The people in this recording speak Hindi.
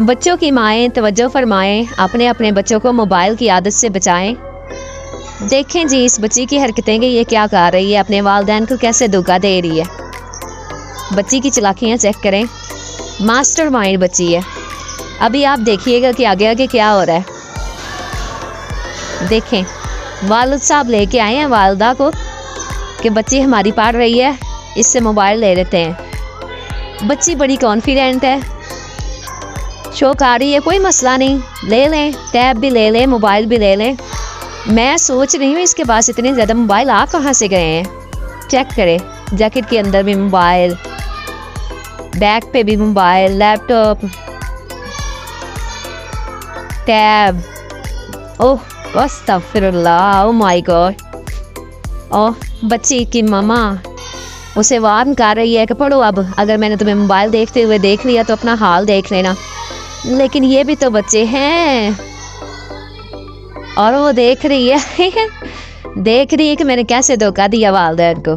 बच्चों की माएँ तवज्जो फरमाएं, अपने अपने बच्चों को मोबाइल की आदत से बचाएं। देखें जी इस बच्ची की हरकतें कि ये क्या कर रही है, अपने वालिदैन को कैसे धोखा दे रही है। बच्ची की चालाकियाँ चेक करें, मास्टर माइंड बच्ची है। अभी आप देखिएगा कि आगे आगे क्या हो रहा है। देखें वालिद साहब लेके आए हैं वालदा को कि बच्ची हमारी पढ़ रही है, इससे मोबाइल ले लेते हैं। बच्ची बड़ी कॉन्फिडेंट है, शौक आ रही है, कोई मसला नहीं, ले लें, टैब भी ले लें, मोबाइल भी ले लें। मैं सोच रही हूँ इसके पास इतने ज़्यादा मोबाइल आ कहाँ से गए हैं। चेक करें, जैकेट के अंदर भी मोबाइल, बैग पे भी मोबाइल, लैपटॉप, टैब। ओह अस्तगफिरुल्लाह, ओह माय गॉड। ओह बच्ची की मम्मा उसे वार्न कर रही है कि पढ़ो अब, अगर मैंने तुम्हें मोबाइल देखते हुए देख लिया तो अपना हाल देख लेना। लेकिन ये भी तो बच्चे हैं और वो देख रही है देख रही है कि मैंने कैसे धोखा दिया वालिदैन को।